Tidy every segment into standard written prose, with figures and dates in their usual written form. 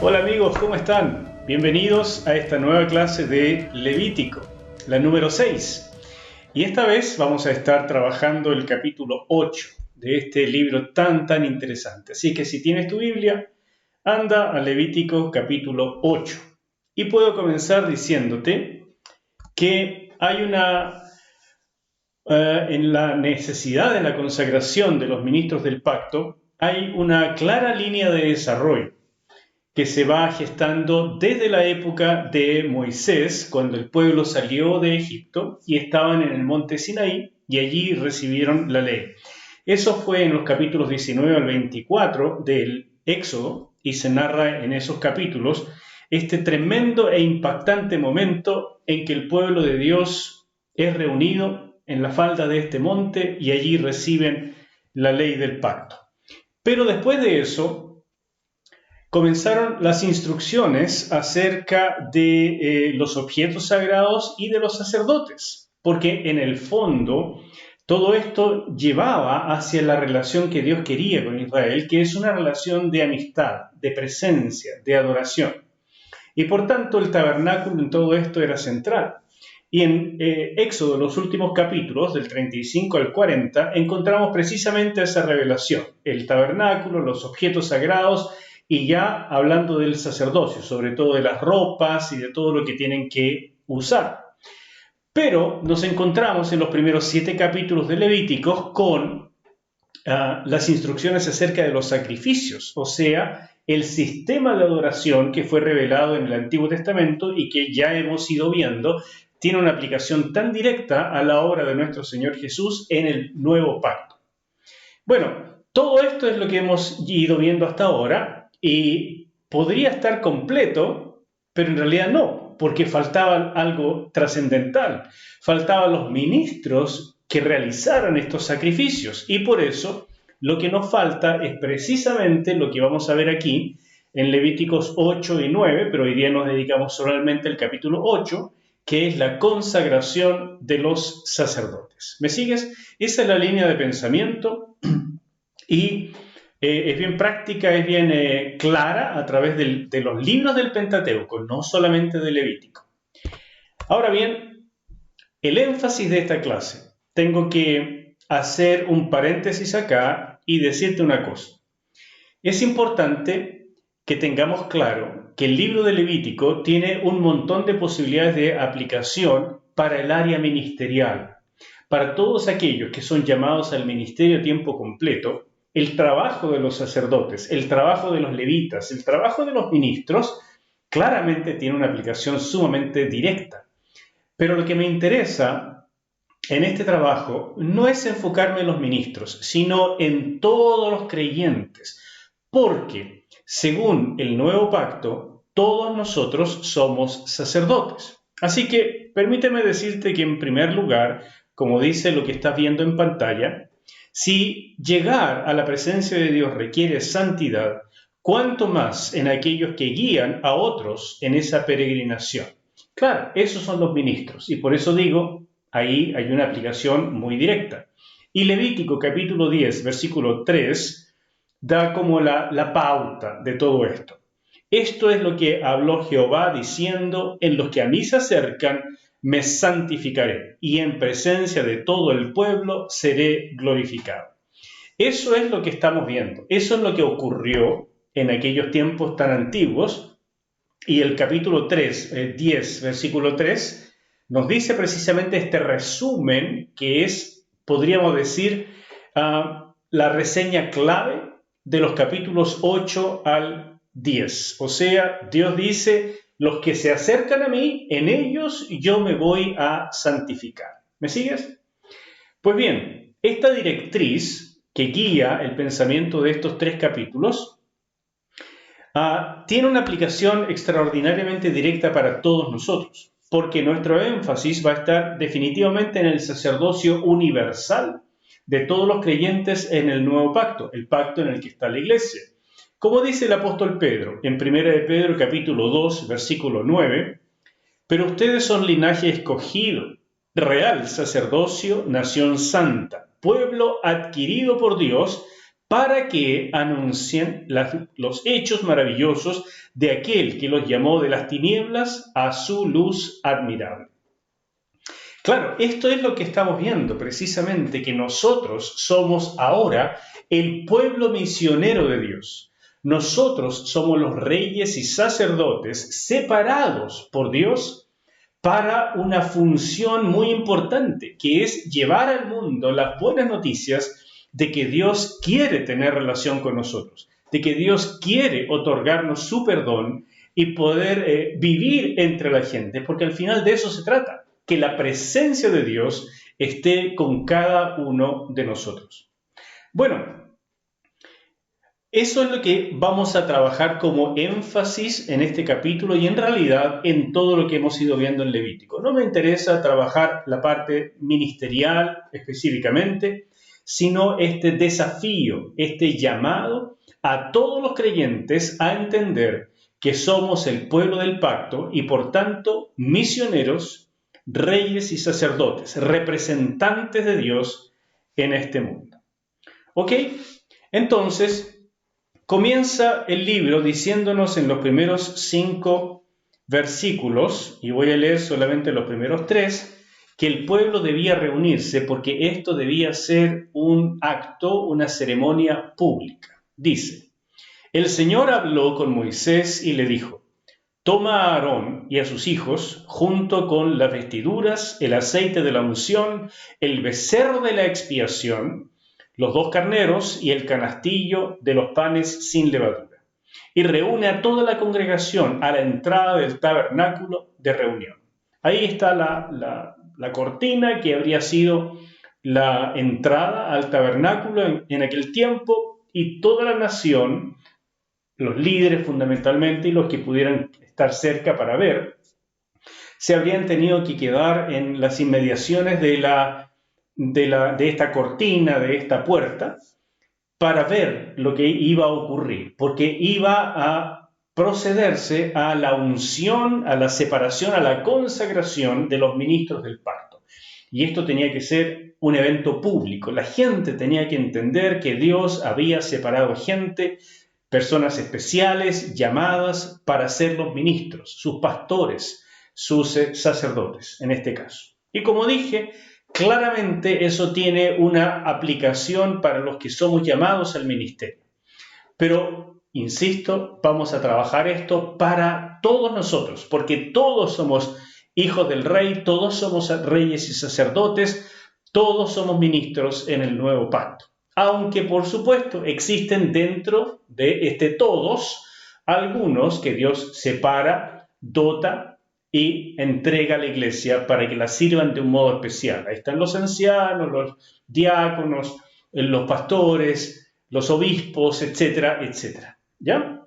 Hola amigos, ¿cómo están? Bienvenidos a esta nueva clase de Levítico, la número 6. Y esta vez vamos a estar trabajando el capítulo 8 de este libro tan interesante. Así que si tienes tu Biblia, anda a Levítico capítulo 8. Y puedo comenzar diciéndote que hay en la necesidad de la consagración de los ministros del pacto, hay una clara línea de desarrollo que se va gestando desde la época de Moisés, cuando el pueblo salió de Egipto y estaban en el monte Sinaí y allí recibieron la ley. Eso fue en los capítulos 19 al 24 del Éxodo y se narra en esos capítulos este tremendo e impactante momento en que el pueblo de Dios es reunido en la falda de este monte y allí reciben la ley del pacto. Pero después de eso, comenzaron las instrucciones acerca de los objetos sagrados y de los sacerdotes, porque en el fondo todo esto llevaba hacia la relación que Dios quería con Israel, que es una relación de amistad, de presencia, de adoración. Y por tanto el tabernáculo en todo esto era central. Y en Éxodo, los últimos capítulos, del 35 al 40, encontramos precisamente esa revelación, el tabernáculo, los objetos sagrados, y ya hablando del sacerdocio, sobre todo de las ropas y de todo lo que tienen que usar. Pero nos encontramos en los primeros 7 capítulos de Levíticos con las instrucciones acerca de los sacrificios, o sea, el sistema de adoración que fue revelado en el Antiguo Testamento y que ya hemos ido viendo, tiene una aplicación tan directa a la obra de nuestro Señor Jesús en el Nuevo Pacto. Bueno, todo esto es lo que hemos ido viendo hasta ahora. Y podría estar completo, pero en realidad no, porque faltaba algo trascendental. Faltaban los ministros que realizaran estos sacrificios. Y por eso lo que nos falta es precisamente lo que vamos a ver aquí en Levíticos 8 y 9, pero hoy día nos dedicamos solamente al capítulo 8, que es la consagración de los sacerdotes. ¿Me sigues? Esa es la línea de pensamiento y es bien práctica, es bien clara a través de los libros del Pentateuco, no solamente de Levítico. Ahora bien, el énfasis de esta clase, tengo que hacer un paréntesis acá y decirte una cosa. Es importante que tengamos claro que el libro de Levítico tiene un montón de posibilidades de aplicación para el área ministerial. Para todos aquellos que son llamados al ministerio a tiempo completo, el trabajo de los sacerdotes, el trabajo de los levitas, el trabajo de los ministros, claramente tiene una aplicación sumamente directa. Pero lo que me interesa en este trabajo no es enfocarme en los ministros, sino en todos los creyentes, porque según el Nuevo Pacto, todos nosotros somos sacerdotes. Así que permíteme decirte que en primer lugar, como dice lo que estás viendo en pantalla, si llegar a la presencia de Dios requiere santidad, ¿cuánto más en aquellos que guían a otros en esa peregrinación? Claro, esos son los ministros, y por eso digo, ahí hay una aplicación muy directa. Y Levítico capítulo 10, versículo 3, da como la pauta de todo esto. Esto es lo que habló Jehová diciendo: en los que a mí se acercan, me santificaré, y en presencia de todo el pueblo seré glorificado. Eso es lo que estamos viendo, eso es lo que ocurrió en aquellos tiempos tan antiguos, y el capítulo 10, versículo 3, nos dice precisamente este resumen que es, podríamos decir, la reseña clave de los capítulos 8 al 10. O sea, Dios dice: los que se acercan a mí, en ellos yo me voy a santificar. ¿Me sigues? Pues bien, esta directriz que guía el pensamiento de estos 3 capítulos tiene una aplicación extraordinariamente directa para todos nosotros, porque nuestro énfasis va a estar definitivamente en el sacerdocio universal de todos los creyentes en el nuevo pacto, el pacto en el que está la iglesia. Como dice el apóstol Pedro en 1 de Pedro capítulo 2, versículo 9, pero ustedes son linaje escogido, real sacerdocio, nación santa, pueblo adquirido por Dios, para que anuncien los hechos maravillosos de aquel que los llamó de las tinieblas a su luz admirable. Claro, esto es lo que estamos viendo precisamente, que nosotros somos ahora el pueblo misionero de Dios. Nosotros somos los reyes y sacerdotes separados por Dios para una función muy importante, que es llevar al mundo las buenas noticias de que Dios quiere tener relación con nosotros, de que Dios quiere otorgarnos su perdón y poder vivir entre la gente, porque al final de eso se trata, que la presencia de Dios esté con cada uno de nosotros. Bueno, eso es lo que vamos a trabajar como énfasis en este capítulo y en realidad en todo lo que hemos ido viendo en Levítico. No me interesa trabajar la parte ministerial específicamente, sino este desafío, este llamado a todos los creyentes a entender que somos el pueblo del pacto y por tanto misioneros, reyes y sacerdotes, representantes de Dios en este mundo. ¿Ok? Entonces, comienza el libro diciéndonos en los primeros 5 versículos, y voy a leer solamente los primeros 3, que el pueblo debía reunirse porque esto debía ser un acto, una ceremonia pública. Dice, el Señor habló con Moisés y le dijo, toma a Aarón y a sus hijos, junto con las vestiduras, el aceite de la unción, el becerro de la expiación, los 2 carneros y el canastillo de los panes sin levadura. Y reúne a toda la congregación a la entrada del tabernáculo de reunión. Ahí está la cortina que habría sido la entrada al tabernáculo en aquel tiempo, y toda la nación, los líderes fundamentalmente y los que pudieran estar cerca para ver, se habrían tenido que quedar en las inmediaciones de esta cortina, de esta puerta, para ver lo que iba a ocurrir, porque iba a procederse a la unción, a la separación, a la consagración de los ministros del pacto. Y esto tenía que ser un evento público. La gente tenía que entender que Dios había separado gente, personas especiales llamadas para ser los ministros, sus pastores, sus sacerdotes, en este caso. Y como dije, claramente eso tiene una aplicación para los que somos llamados al ministerio. Pero, insisto, vamos a trabajar esto para todos nosotros, porque todos somos hijos del rey, todos somos reyes y sacerdotes, todos somos ministros en el nuevo pacto. Aunque, por supuesto, existen dentro de todos algunos que Dios separa, dota y entrega a la iglesia para que la sirvan de un modo especial. Ahí están los ancianos, los diáconos, los pastores, los obispos, etcétera, etcétera. ¿Ya?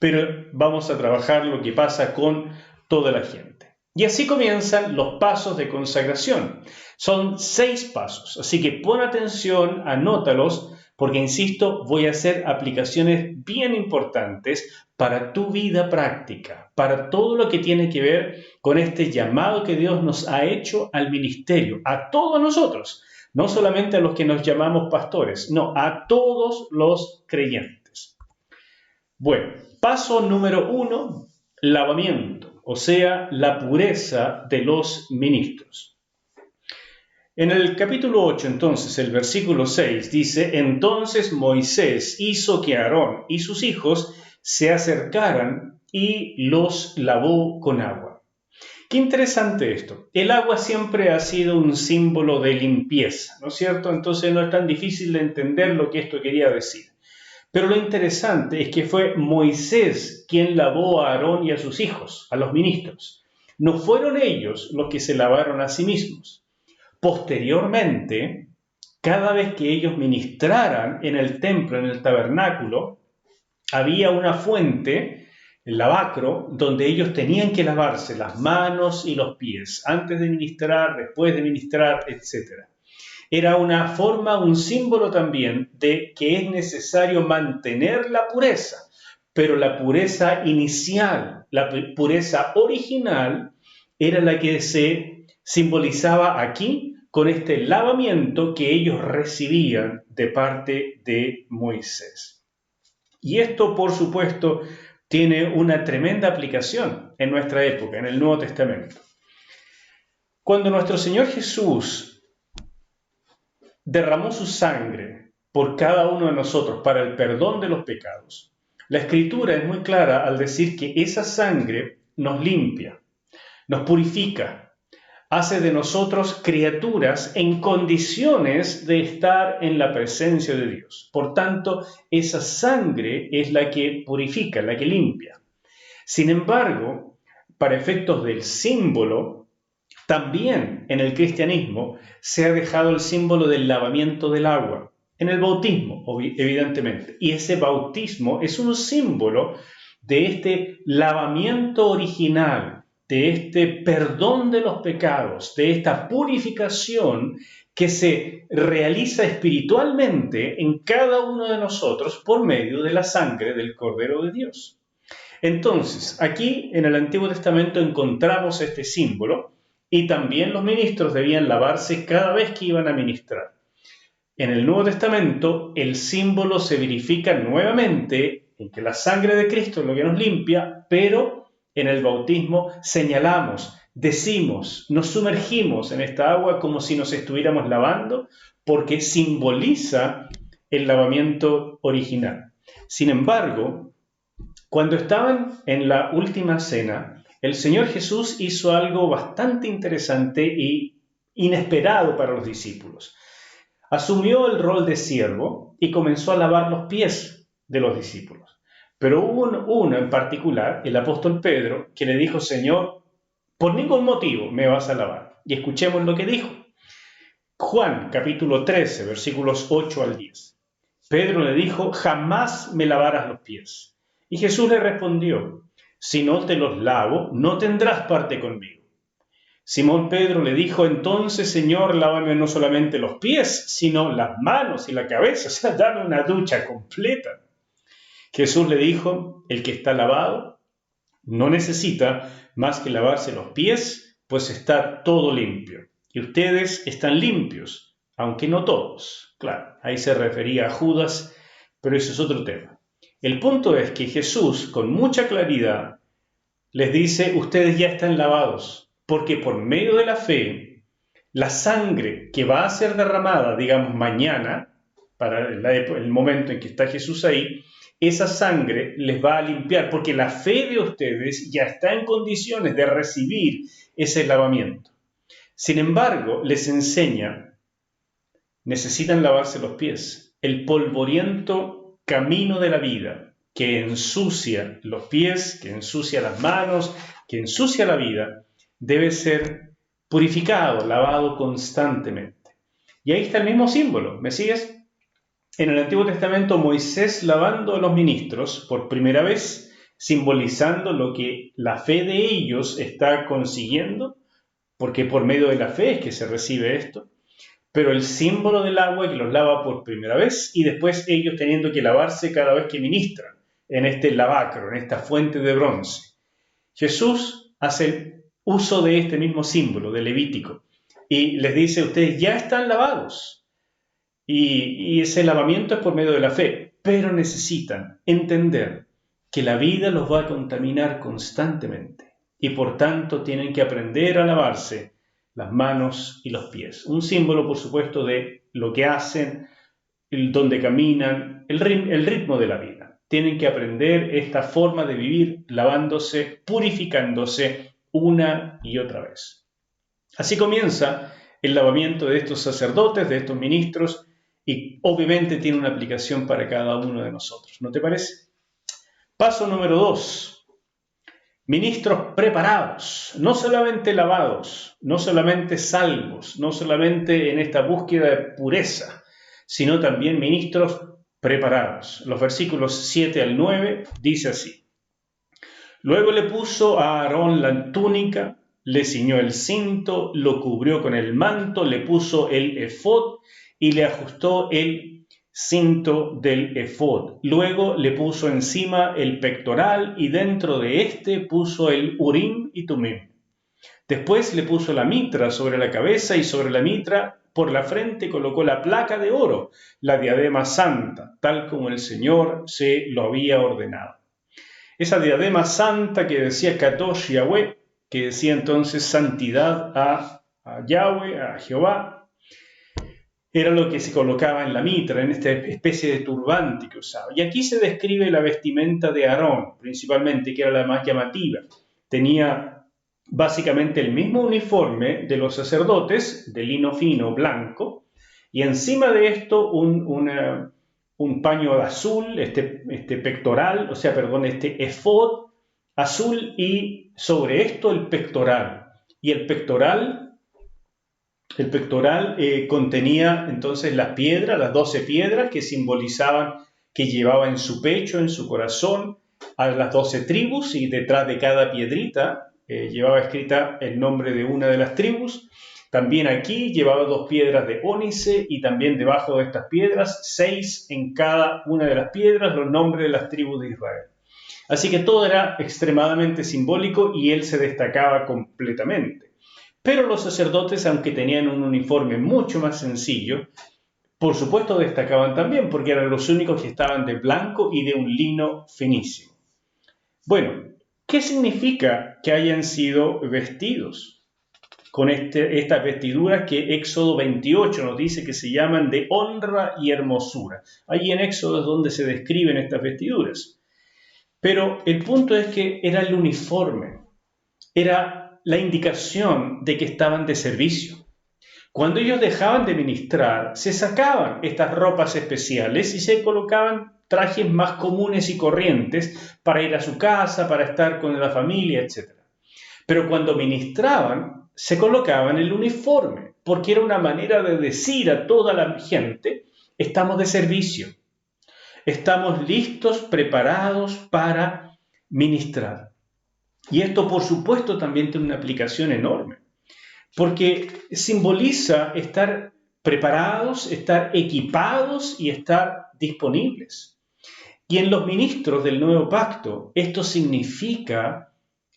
Pero vamos a trabajar lo que pasa con toda la gente. Y así comienzan los pasos de consagración. Son 6 pasos, así que pon atención, anótalos, porque, insisto, voy a hacer aplicaciones bien importantes para tu vida práctica, para todo lo que tiene que ver con este llamado que Dios nos ha hecho al ministerio, a todos nosotros, no solamente a los que nos llamamos pastores, no, a todos los creyentes. Bueno, paso número 1, lavamiento, o sea, la pureza de los ministros. En el capítulo 8, entonces, el versículo 6 dice, entonces Moisés hizo que Aarón y sus hijos se acercaran y los lavó con agua. Qué interesante esto. El agua siempre ha sido un símbolo de limpieza, ¿no es cierto? Entonces no es tan difícil de entender lo que esto quería decir. Pero lo interesante es que fue Moisés quien lavó a Aarón y a sus hijos, a los ministros. No fueron ellos los que se lavaron a sí mismos. Posteriormente, cada vez que ellos ministraran en el templo, en el tabernáculo, había una fuente, el lavacro, donde ellos tenían que lavarse las manos y los pies, antes de ministrar, después de ministrar, etc. Era una forma, un símbolo también de que es necesario mantener la pureza, pero la pureza inicial, la pureza original, era la que se simbolizaba aquí con este lavamiento que ellos recibían de parte de Moisés. Y esto, por supuesto, tiene una tremenda aplicación en nuestra época, en el Nuevo Testamento. Cuando nuestro Señor Jesús derramó su sangre por cada uno de nosotros para el perdón de los pecados, la Escritura es muy clara al decir que esa sangre nos limpia, nos purifica, hace de nosotros criaturas en condiciones de estar en la presencia de Dios. Por tanto, esa sangre es la que purifica, la que limpia. Sin embargo, para efectos del símbolo, también en el cristianismo se ha dejado el símbolo del lavamiento del agua, en el bautismo, evidentemente. Y ese bautismo es un símbolo de este lavamiento original, de este perdón de los pecados, de esta purificación que se realiza espiritualmente en cada uno de nosotros por medio de la sangre del Cordero de Dios. Entonces, aquí en el Antiguo Testamento encontramos este símbolo y también los ministros debían lavarse cada vez que iban a ministrar. En el Nuevo Testamento, el símbolo se verifica nuevamente en que la sangre de Cristo es lo que nos limpia, pero en el bautismo señalamos, decimos, nos sumergimos en esta agua como si nos estuviéramos lavando, porque simboliza el lavamiento original. Sin embargo, cuando estaban en la última cena, el Señor Jesús hizo algo bastante interesante y inesperado para los discípulos. Asumió el rol de siervo y comenzó a lavar los pies de los discípulos. Pero hubo uno en particular, el apóstol Pedro, que le dijo: Señor, por ningún motivo me vas a lavar. Y escuchemos lo que dijo. Juan, capítulo 13, versículos 8 al 10. Pedro le dijo: jamás me lavarás los pies. Y Jesús le respondió: si no te los lavo, no tendrás parte conmigo. Simón Pedro le dijo: entonces, Señor, lávame no solamente los pies, sino las manos y la cabeza, o sea, dame una ducha completa. Jesús le dijo: el que está lavado no necesita más que lavarse los pies, pues está todo limpio. Y ustedes están limpios, aunque no todos. Claro, ahí se refería a Judas, pero ese es otro tema. El punto es que Jesús, con mucha claridad, les dice: ustedes ya están lavados, porque por medio de la fe, la sangre que va a ser derramada, digamos, mañana, para el momento en que está Jesús ahí, esa sangre les va a limpiar, porque la fe de ustedes ya está en condiciones de recibir ese lavamiento. Sin embargo, les enseña, necesitan lavarse los pies. El polvoriento camino de la vida, que ensucia los pies, que ensucia las manos, que ensucia la vida, debe ser purificado, lavado constantemente. Y ahí está el mismo símbolo, ¿me sigues? En el Antiguo Testamento, Moisés lavando a los ministros por primera vez, simbolizando lo que la fe de ellos está consiguiendo, porque por medio de la fe es que se recibe esto, pero el símbolo del agua que los lava por primera vez y después ellos teniendo que lavarse cada vez que ministran en este lavacro, en esta fuente de bronce. Jesús hace uso de este mismo símbolo, de Levítico, y les dice: ustedes ya están lavados, y ese lavamiento es por medio de la fe, pero necesitan entender que la vida los va a contaminar constantemente, y por tanto tienen que aprender a lavarse las manos y los pies. Un símbolo, por supuesto, de lo que hacen, donde caminan, el ritmo de la vida. Tienen que aprender esta forma de vivir lavándose, purificándose una y otra vez. Así comienza el lavamiento de estos sacerdotes, de estos ministros, y obviamente tiene una aplicación para cada uno de nosotros. ¿No te parece? Paso número 2. Ministros preparados, no solamente lavados, no solamente salvos, no solamente en esta búsqueda de pureza, sino también ministros preparados. Los versículos 7 al 9 dice así: luego le puso a Aarón la túnica, le ciñó el cinto, lo cubrió con el manto, le puso el efod y le ajustó el cinto del efod. Luego le puso encima el pectoral y dentro de éste puso el urim y tumim. Después le puso la mitra sobre la cabeza y sobre la mitra por la frente colocó la placa de oro, la diadema santa, tal como el Señor se lo había ordenado. Esa diadema santa que decía Kadosh Yahweh, que decía entonces santidad a Yahweh, a Jehová, era lo que se colocaba en la mitra, en esta especie de turbante que usaba. Y aquí se describe la vestimenta de Aarón, principalmente, que era la más llamativa. Tenía básicamente el mismo uniforme de los sacerdotes, de lino fino blanco, y encima de esto un paño azul, este pectoral, este efod azul, y sobre esto el pectoral. Y el pectoral contenía entonces las piedras, las 12 piedras que simbolizaban que llevaba en su pecho, en su corazón, a las 12 tribus, y detrás de cada piedrita llevaba escrita el nombre de una de las tribus. También aquí llevaba 2 piedras de ónice, y también debajo de estas piedras, 6 en cada una de las piedras, los nombres de las tribus de Israel. Así que todo era extremadamente simbólico y él se destacaba completamente. Pero los sacerdotes, aunque tenían un uniforme mucho más sencillo, por supuesto destacaban también, porque eran los únicos que estaban de blanco y de un lino finísimo. Bueno, ¿qué significa que hayan sido vestidos con estas vestiduras que Éxodo 28 nos dice que se llaman de honra y hermosura? Ahí en Éxodo es donde se describen estas vestiduras. Pero el punto es que era el uniforme, era la indicación de que estaban de servicio. Cuando ellos dejaban de ministrar, se sacaban estas ropas especiales y se colocaban trajes más comunes y corrientes para ir a su casa, para estar con la familia, etc. Pero cuando ministraban, se colocaban el uniforme, porque era una manera de decir a toda la gente: estamos de servicio, estamos listos, preparados para ministrar. Y esto, por supuesto, también tiene una aplicación enorme, porque simboliza estar preparados, estar equipados y estar disponibles. Y en los ministros del nuevo pacto, esto significa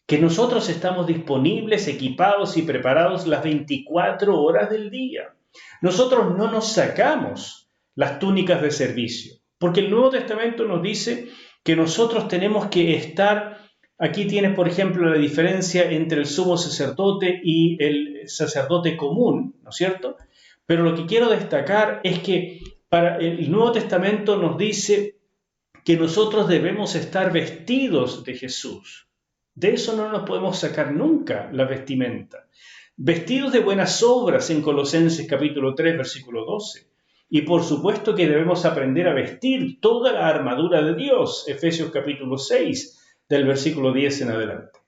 que nosotros estamos disponibles, equipados y preparados las 24 horas del día. Nosotros no nos sacamos las túnicas de servicio, porque el Nuevo Testamento nos dice que nosotros tenemos que estar. Aquí tienes, por ejemplo, la diferencia entre el sumo sacerdote y el sacerdote común, ¿no es cierto? Pero lo que quiero destacar es que para el Nuevo Testamento nos dice que nosotros debemos estar vestidos de Jesús. De eso no nos podemos sacar nunca la vestimenta. Vestidos de buenas obras en Colosenses capítulo 3, versículo 12. Y por supuesto que debemos aprender a vestir toda la armadura de Dios, Efesios capítulo 6, del versículo 10 en adelante.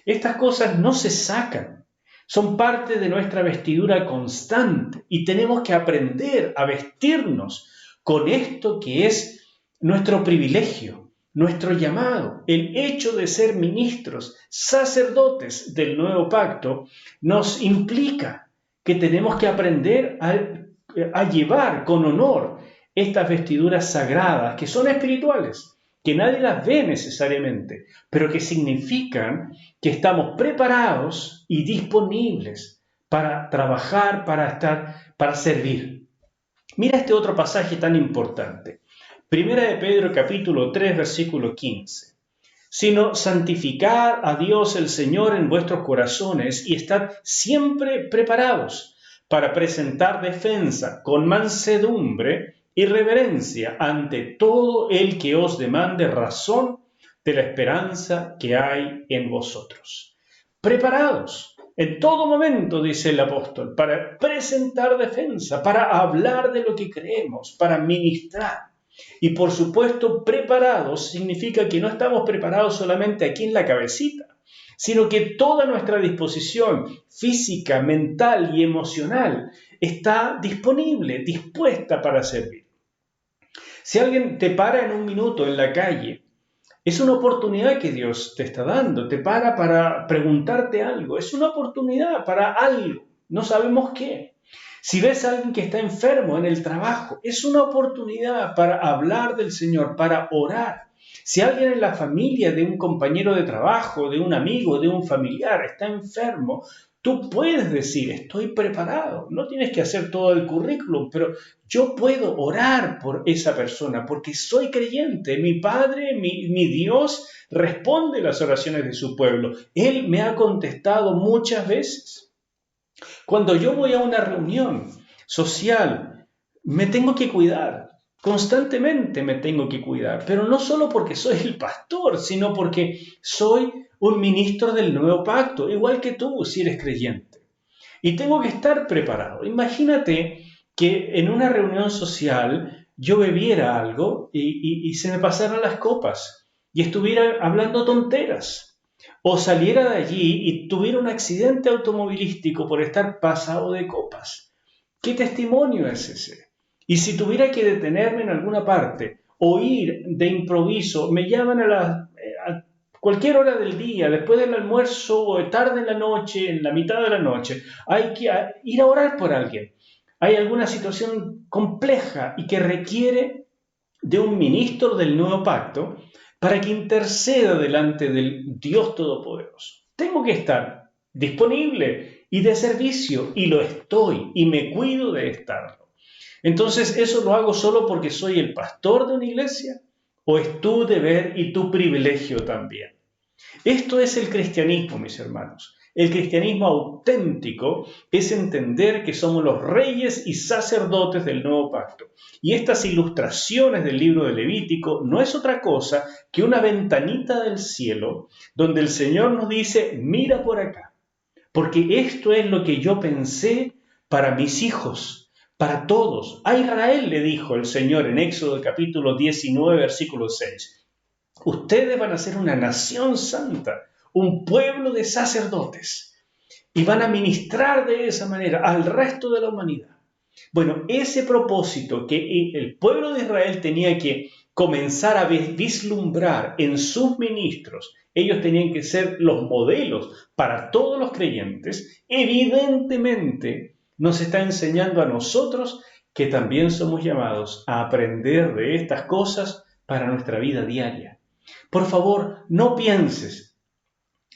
Estas cosas no se sacan, son parte de nuestra vestidura constante y tenemos que aprender a vestirnos con esto que es nuestro privilegio, nuestro llamado. El hecho de ser ministros, sacerdotes del nuevo pacto, nos implica que tenemos que aprender a llevar con honor estas vestiduras sagradas que son espirituales, que nadie las ve necesariamente, pero que significan que estamos preparados y disponibles para trabajar, para servir. Mira este otro pasaje tan importante. Primera de Pedro capítulo 3, versículo 15. Sino santificad a Dios el Señor en vuestros corazones y estad siempre preparados para presentar defensa con mansedumbre y reverencia ante todo el que os demande razón de la esperanza que hay en vosotros. Preparados en todo momento, dice el apóstol, para presentar defensa, para hablar de lo que creemos, para ministrar. Y por supuesto, preparados significa que no estamos preparados solamente aquí en la cabecita, sino que toda nuestra disposición física, mental y emocional está disponible, dispuesta para servir. Si alguien te para en un minuto en la calle, es una oportunidad que Dios te está dando. Te para preguntarte algo. Es una oportunidad para algo. No sabemos qué. Si ves a alguien que está enfermo en el trabajo, es una oportunidad para hablar del Señor, para orar. Si alguien en la familia de un compañero de trabajo, de un amigo, de un familiar está enfermo, Tú puedes decir, estoy preparado, no tienes que hacer todo el currículum, pero yo puedo orar por esa persona porque soy creyente. Mi Padre, mi Dios, responde las oraciones de su pueblo. Él me ha contestado muchas veces. Cuando yo voy a una reunión social, me tengo que cuidar. Constantemente me tengo que cuidar, pero no solo porque soy el pastor, sino porque soy un ministro del nuevo pacto, igual que tú si eres creyente. Y tengo que estar preparado. Imagínate que en una reunión social yo bebiera algo y se me pasaran las copas y estuviera hablando tonteras. O saliera de allí y tuviera un accidente automovilístico por estar pasado de copas. ¿Qué testimonio es ese? Y si tuviera que detenerme en alguna parte o ir de improviso, me llaman a cualquier hora del día, después del almuerzo o tarde en la noche, en la mitad de la noche, hay que ir a orar por alguien. Hay alguna situación compleja y que requiere de un ministro del nuevo pacto para que interceda delante del Dios Todopoderoso. Tengo que estar disponible y de servicio, y lo estoy, y me cuido de estarlo. Entonces, ¿eso lo hago solo porque soy el pastor de una iglesia? ¿O es tu deber y tu privilegio también? Esto es el cristianismo, mis hermanos. El cristianismo auténtico es entender que somos los reyes y sacerdotes del nuevo pacto. Y estas ilustraciones del libro de Levítico no es otra cosa que una ventanita del cielo donde el Señor nos dice, mira por acá, porque esto es lo que yo pensé para mis hijos, para todos. A Israel le dijo el Señor en Éxodo capítulo 19, versículo 6. Ustedes van a ser una nación santa, un pueblo de sacerdotes, y van a ministrar de esa manera al resto de la humanidad. Bueno, ese propósito que el pueblo de Israel tenía que comenzar a vislumbrar en sus ministros, ellos tenían que ser los modelos para todos los creyentes, evidentemente nos está enseñando a nosotros que también somos llamados a aprender de estas cosas para nuestra vida diaria. Por favor, no pienses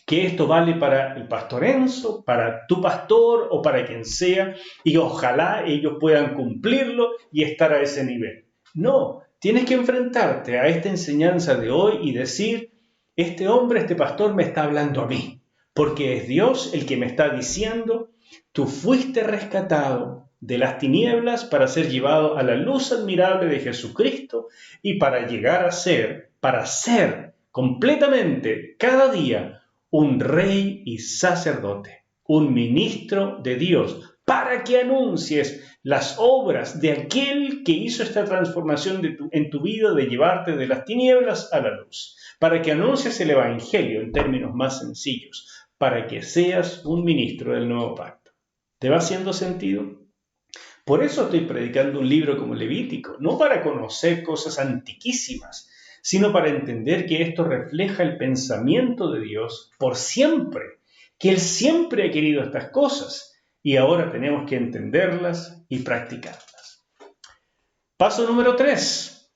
que esto vale para el pastor Enzo, para tu pastor o para quien sea, y ojalá ellos puedan cumplirlo y estar a ese nivel. No, tienes que enfrentarte a esta enseñanza de hoy y decir, este hombre, este pastor me está hablando a mí, porque es Dios el que me está diciendo, tú fuiste rescatado de las tinieblas para ser llevado a la luz admirable de Jesucristo y para llegar a ser, para ser completamente cada día un rey y sacerdote, un ministro de Dios, para que anuncies las obras de aquel que hizo esta transformación en tu vida de llevarte de las tinieblas a la luz, para que anuncies el Evangelio en términos más sencillos, para que seas un ministro del nuevo pacto. ¿Te va haciendo sentido? Por eso estoy predicando un libro como Levítico, no para conocer cosas antiquísimas, sino para entender que esto refleja el pensamiento de Dios por siempre, que Él siempre ha querido estas cosas y ahora tenemos que entenderlas y practicarlas. Paso número 3.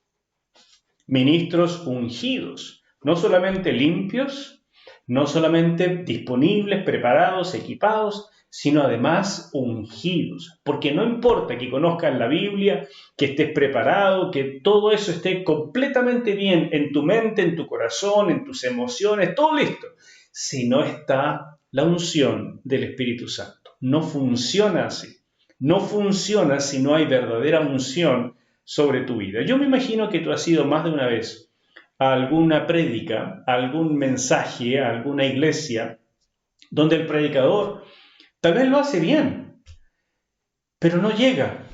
Ministros ungidos, no solamente limpios, no solamente disponibles, preparados, equipados, sino además ungidos. Porque no importa que conozcas la Biblia, que estés preparado, que todo eso esté completamente bien en tu mente, en tu corazón, en tus emociones, todo listo. Si no está la unción del Espíritu Santo. No funciona así. No funciona si no hay verdadera unción sobre tu vida. Yo me imagino que tú has ido más de una vez a alguna prédica, a algún mensaje, a alguna iglesia, donde el predicador tal vez lo hace bien, pero no llega,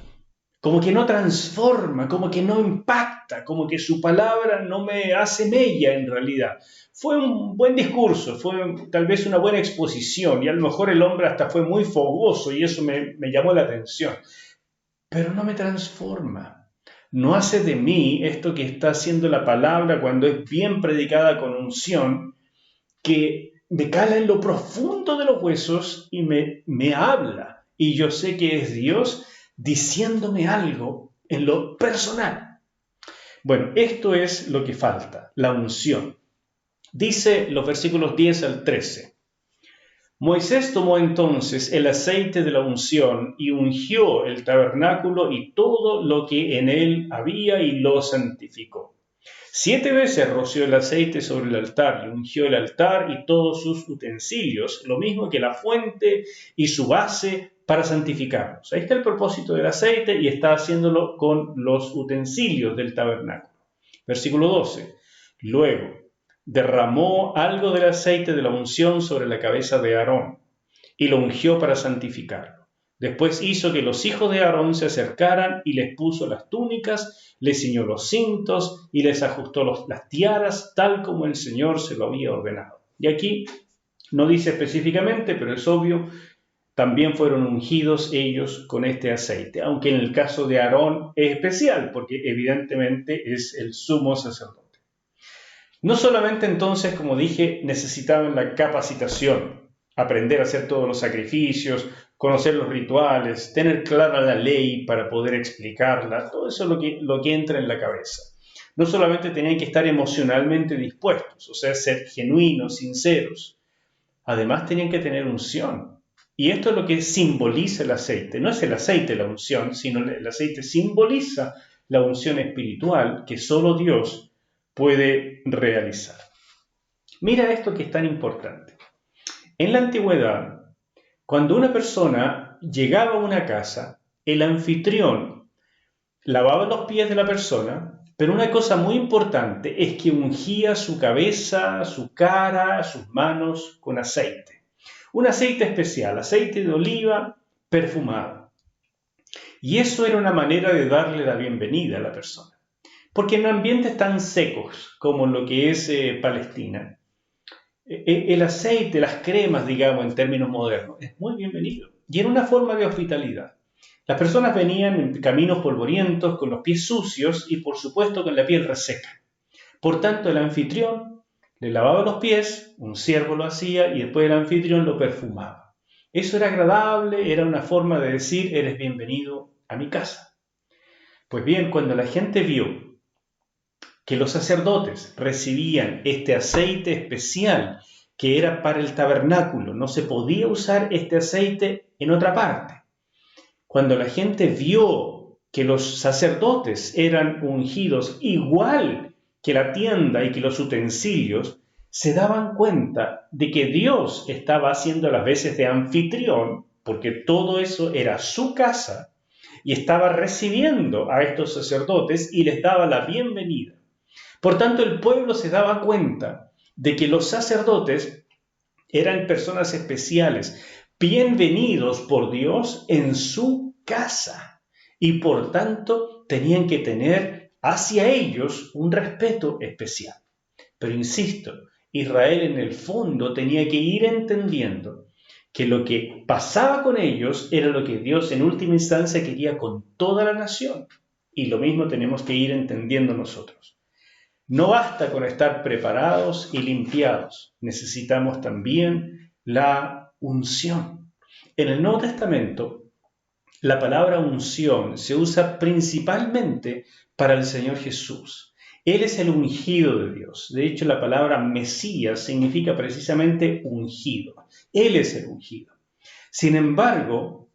como que no transforma, como que no impacta, como que su palabra no me hace mella en realidad. Fue un buen discurso, fue tal vez una buena exposición y a lo mejor el hombre hasta fue muy fogoso y eso me llamó la atención, pero no me transforma. No hace de mí esto que está haciendo la palabra cuando es bien predicada con unción, que me cala en lo profundo de los huesos y me habla. Y yo sé que es Dios diciéndome algo en lo personal. Bueno, esto es lo que falta, la unción. Dice los versículos 10 al 13. Moisés tomó entonces el aceite de la unción y ungió el tabernáculo y todo lo que en él había y lo santificó. 7 veces roció el aceite sobre el altar y ungió el altar y todos sus utensilios, lo mismo que la fuente y su base para santificarlos. Ahí está el propósito del aceite y está haciéndolo con los utensilios del tabernáculo. Versículo 12. Luego derramó algo del aceite de la unción sobre la cabeza de Aarón y lo ungió para santificarlo. Después hizo que los hijos de Aarón se acercaran y les puso las túnicas, les ciñó los cintos y les ajustó las tiaras, tal como el Señor se lo había ordenado. Y aquí no dice específicamente, pero es obvio, también fueron ungidos ellos con este aceite, aunque en el caso de Aarón es especial, porque evidentemente es el sumo sacerdote. No solamente entonces, como dije, necesitaban la capacitación, aprender a hacer todos los sacrificios, conocer los rituales, tener clara la ley para poder explicarla, todo eso es lo que entra en la cabeza. No solamente tenían que estar emocionalmente dispuestos, o sea, ser genuinos, sinceros, además tenían que tener unción. Y esto es lo que simboliza el aceite. No es el aceite la unción, sino el aceite simboliza la unción espiritual que solo Dios puede realizar. Mira esto que es tan importante. En la antigüedad, cuando una persona llegaba a una casa, el anfitrión lavaba los pies de la persona, pero una cosa muy importante es que ungía su cabeza, su cara, sus manos con aceite. Un aceite especial, aceite de oliva perfumado. Y eso era una manera de darle la bienvenida a la persona. Porque en ambientes tan secos como lo que es Palestina, el aceite, las cremas, digamos, en términos modernos, es muy bienvenido. Y era una forma de hospitalidad. Las personas venían en caminos polvorientos, con los pies sucios y, por supuesto, con la piel reseca. Por tanto, el anfitrión le lavaba los pies, un siervo lo hacía y después el anfitrión lo perfumaba. Eso era agradable, era una forma de decir, eres bienvenido a mi casa. Pues bien, cuando la gente vio que los sacerdotes recibían este aceite especial que era para el tabernáculo, no se podía usar este aceite en otra parte. Cuando la gente vio que los sacerdotes eran ungidos igual que la tienda y que los utensilios, se daban cuenta de que Dios estaba haciendo las veces de anfitrión, porque todo eso era su casa, y estaba recibiendo a estos sacerdotes y les daba la bienvenida. Por tanto, el pueblo se daba cuenta de que los sacerdotes eran personas especiales, bienvenidos por Dios en su casa, y por tanto tenían que tener hacia ellos un respeto especial. Pero insisto, Israel en el fondo tenía que ir entendiendo que lo que pasaba con ellos era lo que Dios en última instancia quería con toda la nación. Y lo mismo tenemos que ir entendiendo nosotros. No basta con estar preparados y limpiados, necesitamos también la unción. En el Nuevo Testamento, la palabra unción se usa principalmente para el Señor Jesús. Él es el ungido de Dios. De hecho, la palabra Mesías significa precisamente ungido. Él es el ungido. Sin embargo,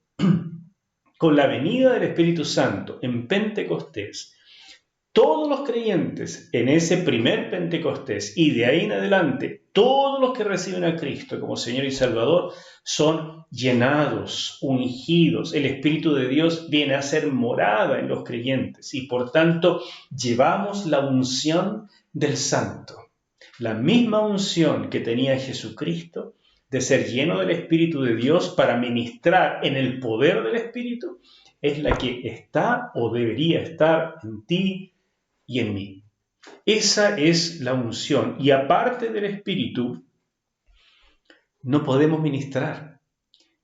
con la venida del Espíritu Santo en Pentecostés, todos los creyentes en ese primer Pentecostés y de ahí en adelante, todos los que reciben a Cristo como Señor y Salvador son llenados, ungidos. El Espíritu de Dios viene a ser morada en los creyentes y por tanto llevamos la unción del Santo. La misma unción que tenía Jesucristo de ser lleno del Espíritu de Dios para ministrar en el poder del Espíritu es la que está o debería estar en ti y en mí. Esa es la unción. Y aparte del Espíritu, no podemos ministrar.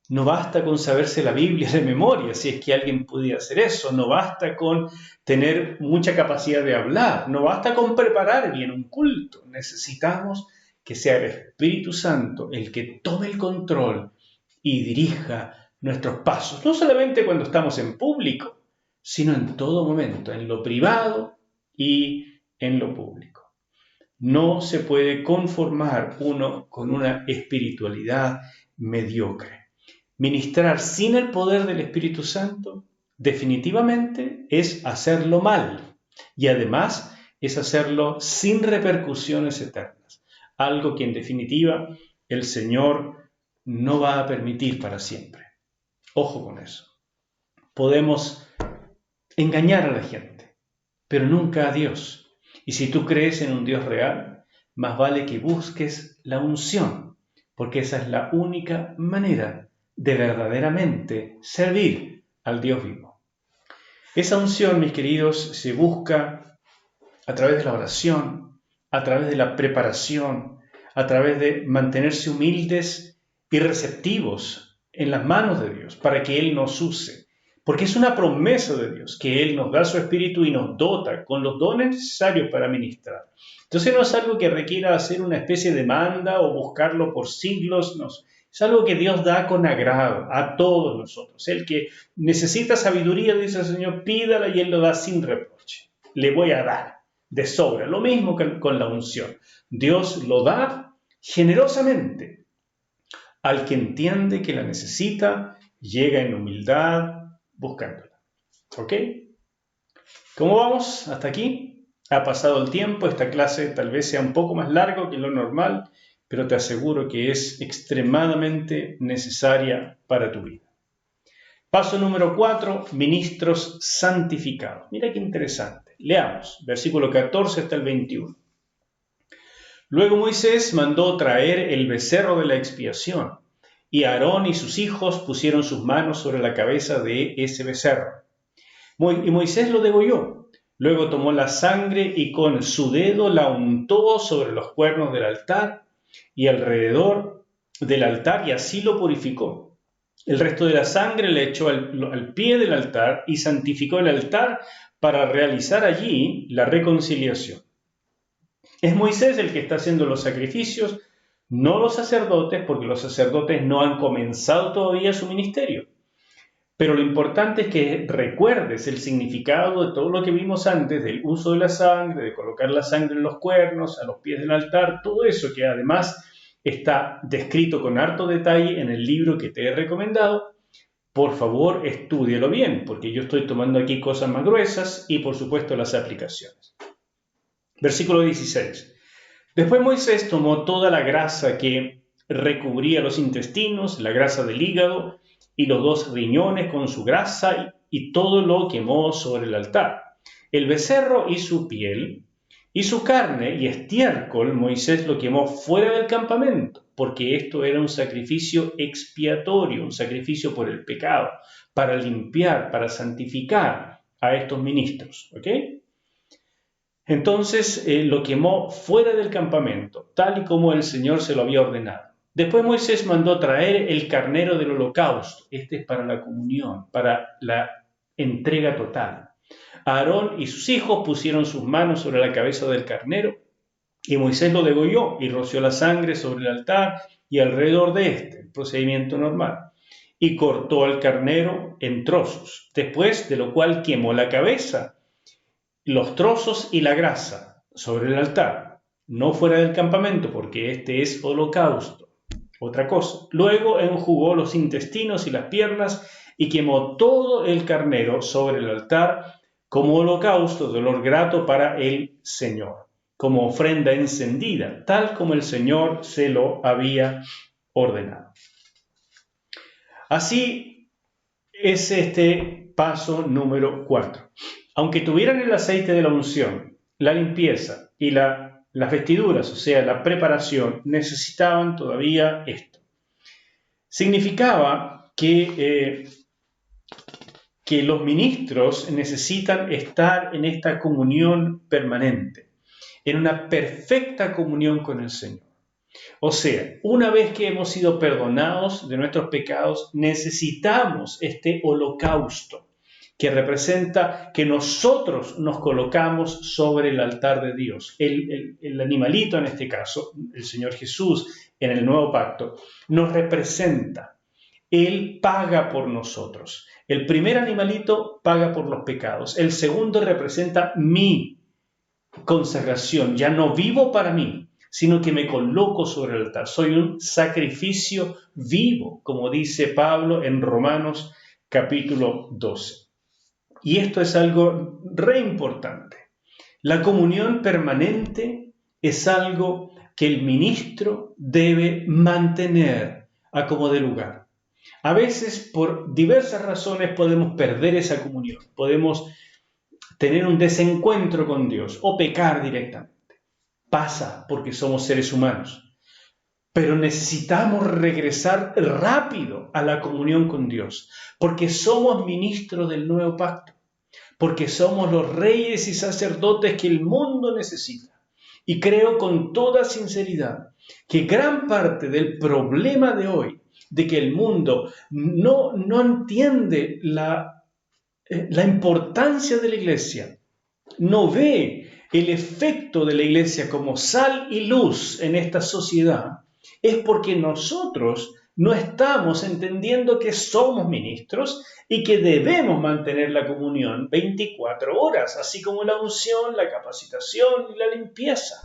No basta con saberse la Biblia de memoria, si es que alguien pudiera hacer eso. No basta con tener mucha capacidad de hablar. No basta con preparar bien un culto. Necesitamos que sea el Espíritu Santo el que tome el control y dirija nuestros pasos. No solamente cuando estamos en público, sino en todo momento, en lo privado y en lo público. No se puede conformar uno con una espiritualidad mediocre. Ministrar sin el poder del Espíritu Santo definitivamente es hacerlo mal y además es hacerlo sin repercusiones eternas, algo que en definitiva el Señor no va a permitir para siempre. Ojo con eso. Podemos engañar a la gente, pero nunca a Dios. Y si tú crees en un Dios real, más vale que busques la unción, porque esa es la única manera de verdaderamente servir al Dios vivo. Esa unción, mis queridos, se busca a través de la oración, a través de la preparación, a través de mantenerse humildes y receptivos en las manos de Dios para que Él nos use. Porque es una promesa de Dios que Él nos da su Espíritu y nos dota con los dones necesarios para ministrar. Entonces no es algo que requiera hacer una especie de manda o buscarlo por siglos, no. Es algo que Dios da con agrado a todos nosotros. El que necesita sabiduría, dice el Señor, pídala y Él lo da sin reproche. Le voy a dar de sobra. Lo mismo que con la unción. Dios lo da generosamente al que entiende que la necesita, llega en humildad buscándola. ¿Ok? ¿Cómo vamos hasta aquí? Ha pasado el tiempo, esta clase tal vez sea un poco más larga que lo normal, pero te aseguro que es extremadamente necesaria para tu vida. Paso número 4, ministros santificados. Mira qué interesante. Leamos, versículo 14 hasta el 21. Luego Moisés mandó traer el becerro de la expiación, y Aarón y sus hijos pusieron sus manos sobre la cabeza de ese becerro. Y Moisés lo degolló. Luego tomó la sangre y con su dedo la untó sobre los cuernos del altar y alrededor del altar, y así lo purificó. El resto de la sangre le echó al pie del altar y santificó el altar para realizar allí la reconciliación. Es Moisés el que está haciendo los sacrificios, no los sacerdotes, porque los sacerdotes no han comenzado todavía su ministerio. Pero lo importante es que recuerdes el significado de todo lo que vimos antes, del uso de la sangre, de colocar la sangre en los cuernos, a los pies del altar, todo eso que además está descrito con harto detalle en el libro que te he recomendado. Por favor, estúdialo bien, porque yo estoy tomando aquí cosas más gruesas y por supuesto las aplicaciones. Versículo 16. Después Moisés tomó toda la grasa que recubría los intestinos, la grasa del hígado y los 2 riñones con su grasa y todo lo quemó sobre el altar. El becerro y su piel y su carne y estiércol Moisés lo quemó fuera del campamento, porque esto era un sacrificio expiatorio, un sacrificio por el pecado, para limpiar, para santificar a estos ministros. ¿Ok? Entonces lo quemó fuera del campamento, tal y como el Señor se lo había ordenado. Después Moisés mandó traer el carnero del holocausto. Este es para la comunión, para la entrega total. Aarón y sus hijos pusieron sus manos sobre la cabeza del carnero y Moisés lo degolló y roció la sangre sobre el altar y alrededor de este, el procedimiento normal, y cortó al carnero en trozos, después de lo cual quemó la cabeza, los trozos y la grasa sobre el altar, no fuera del campamento porque este es holocausto. Otra cosa. Luego enjugó los intestinos y las piernas y quemó todo el carnero sobre el altar como holocausto de olor grato para el Señor, como ofrenda encendida, tal como el Señor se lo había ordenado. Así es este paso número 4. Aunque tuvieran el aceite de la unción, la limpieza y las vestiduras, o sea, la preparación, necesitaban todavía esto. Significaba que los ministros necesitan estar en esta comunión permanente, en una perfecta comunión con el Señor. O sea, una vez que hemos sido perdonados de nuestros pecados, necesitamos este holocausto que representa que nosotros nos colocamos sobre el altar de Dios. El animalito, en este caso, el Señor Jesús, en el Nuevo Pacto, nos representa. Él paga por nosotros. El primer animalito paga por los pecados. El segundo representa mi consagración. Ya no vivo para mí, sino que me coloco sobre el altar. Soy un sacrificio vivo, como dice Pablo en Romanos capítulo 12. Y esto es algo re importante. La comunión permanente es algo que el ministro debe mantener a como de lugar. A veces, por diversas razones, podemos perder esa comunión, podemos tener un desencuentro con Dios o pecar directamente. Pasa porque somos seres humanos. Pero necesitamos regresar rápido a la comunión con Dios, porque somos ministros del nuevo pacto, porque somos los reyes y sacerdotes que el mundo necesita. Y creo con toda sinceridad que gran parte del problema de hoy, de que el mundo no entiende la importancia de la iglesia, no ve el efecto de la iglesia como sal y luz en esta sociedad, es porque nosotros no estamos entendiendo que somos ministros y que debemos mantener la comunión 24 horas, así como la unción, la capacitación y la limpieza.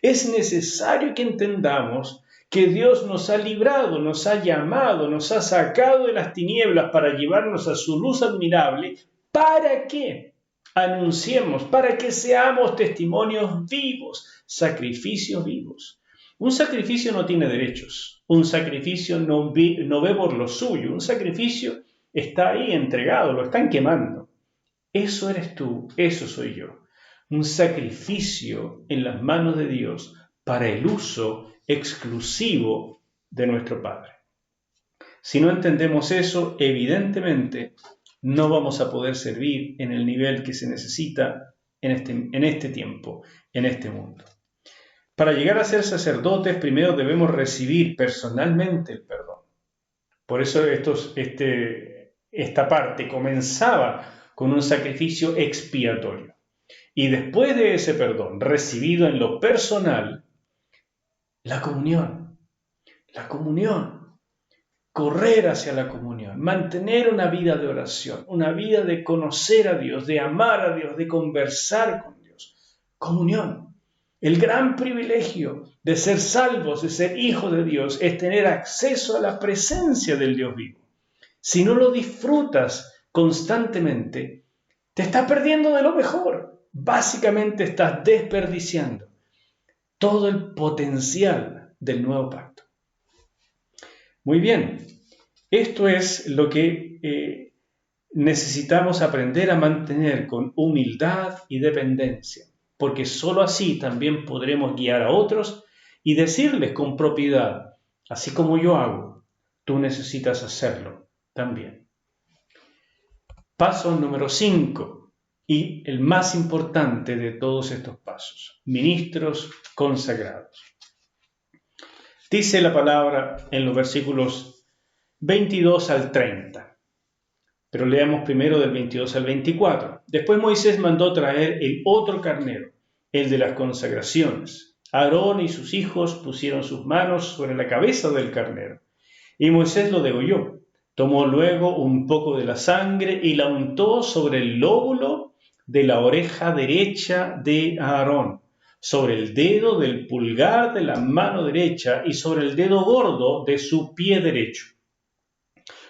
Es necesario que entendamos que Dios nos ha librado, nos ha llamado, nos ha sacado de las tinieblas para llevarnos a su luz admirable. ¿Para qué? Anunciemos, para que seamos testimonios vivos, sacrificios vivos. Un sacrificio no tiene derechos, un sacrificio no ve por lo suyo, un sacrificio está ahí entregado, lo están quemando. Eso eres tú, eso soy yo. Un sacrificio en las manos de Dios para el uso exclusivo de nuestro Padre. Si no entendemos eso, evidentemente no vamos a poder servir en el nivel que se necesita en este tiempo, en este mundo. Para llegar a ser sacerdotes, primero debemos recibir personalmente el perdón. Por eso esta parte comenzaba con un sacrificio expiatorio. Y después de ese perdón recibido en lo personal, la comunión, correr hacia la comunión, mantener una vida de oración, una vida de conocer a Dios, de amar a Dios, de conversar con Dios. Comunión. El gran privilegio de ser salvos, de ser hijos de Dios, es tener acceso a la presencia del Dios vivo. Si no lo disfrutas constantemente, te estás perdiendo de lo mejor. Básicamente estás desperdiciando todo el potencial del nuevo pacto. Muy bien, esto es lo que necesitamos aprender a mantener con humildad y dependencia, porque sólo así también podremos guiar a otros y decirles con propiedad, así como yo hago, tú necesitas hacerlo también. Paso número 5, y el más importante de todos estos pasos: ministros consagrados. Dice la palabra en los versículos 22 al 30. Pero leamos primero del 22 al 24. Después Moisés mandó traer el otro carnero, el de las consagraciones. Aarón y sus hijos pusieron sus manos sobre la cabeza del carnero, y Moisés lo degolló. Tomó luego un poco de la sangre y la untó sobre el lóbulo de la oreja derecha de Aarón, sobre el dedo del pulgar de la mano derecha y sobre el dedo gordo de su pie derecho.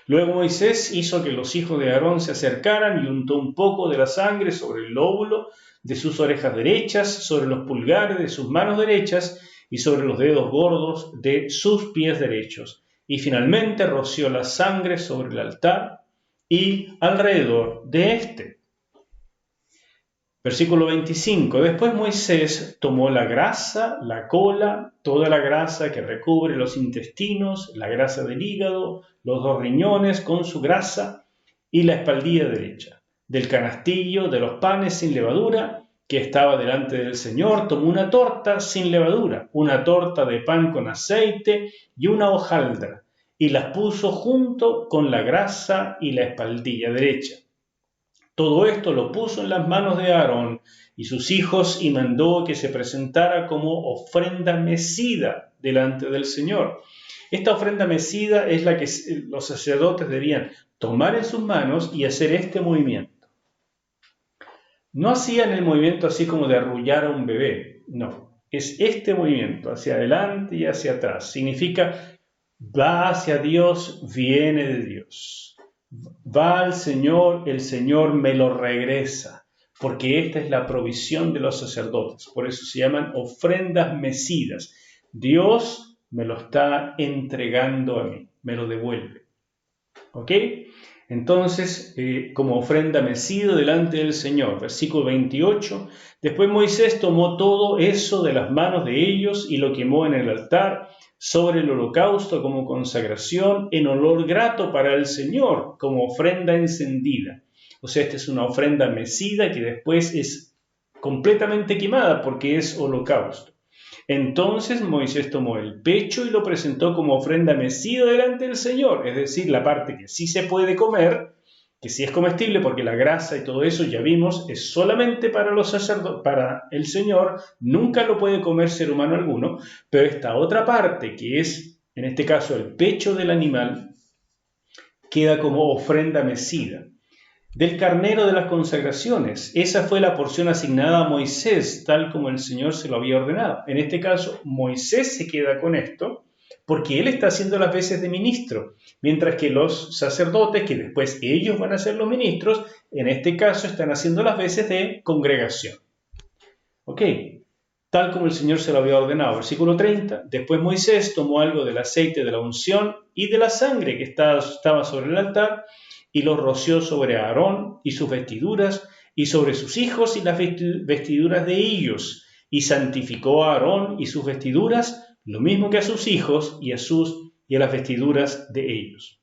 Luego Moisés hizo que los hijos de Aarón se acercaran y untó un poco de la sangre sobre el lóbulo de sus orejas derechas, sobre los pulgares de sus manos derechas y sobre los dedos gordos de sus pies derechos. Y finalmente roció la sangre sobre el altar y alrededor de éste. Versículo 25. Después Moisés tomó la grasa, la cola, toda la grasa que recubre los intestinos, la grasa del hígado, los 2 riñones con su grasa y la espaldilla derecha. Del canastillo de los panes sin levadura que estaba delante del Señor, tomó una torta sin levadura, una torta de pan con aceite y una hojaldra, y las puso junto con la grasa y la espaldilla derecha. Todo esto lo puso en las manos de Aarón y sus hijos y mandó que se presentara como ofrenda mecida delante del Señor. Esta ofrenda mecida es la que los sacerdotes debían tomar en sus manos y hacer este movimiento. No hacían el movimiento así como de arrullar a un bebé, no. Es este movimiento, hacia adelante y hacia atrás. Significa, va hacia Dios, viene de Dios. Va al Señor, el Señor me lo regresa. Porque esta es la provisión de los sacerdotes. Por eso se llaman ofrendas mecidas. Dios me lo está entregando a mí, me lo devuelve. ¿Ok? Entonces, como ofrenda mecida delante del Señor. Versículo 28. Después Moisés tomó todo eso de las manos de ellos y lo quemó en el altar sobre el holocausto como consagración en olor grato para el Señor, como ofrenda encendida. O sea, esta es una ofrenda mecida que después es completamente quemada porque es holocausto. Entonces Moisés tomó el pecho y lo presentó como ofrenda mecida delante del Señor, es decir, la parte que sí se puede comer, que sí es comestible porque la grasa y todo eso, ya vimos, es solamente para los sacerdotes, para el Señor, nunca lo puede comer ser humano alguno, pero esta otra parte que es, en este caso, el pecho del animal, queda como ofrenda mecida. Del carnero de las consagraciones. Esa fue la porción asignada a Moisés, tal como el Señor se lo había ordenado. En este caso, Moisés se queda con esto porque él está haciendo las veces de ministro, mientras que los sacerdotes, que después ellos van a ser los ministros, en este caso están haciendo las veces de congregación. ¿Ok? Tal como el Señor se lo había ordenado. Versículo 30. Después Moisés tomó algo del aceite de la unción y de la sangre que estaba sobre el altar y lo roció sobre Aarón y sus vestiduras y sobre sus hijos y las vestiduras de ellos, y santificó a Aarón y sus vestiduras, lo mismo que a sus hijos y a las vestiduras de ellos.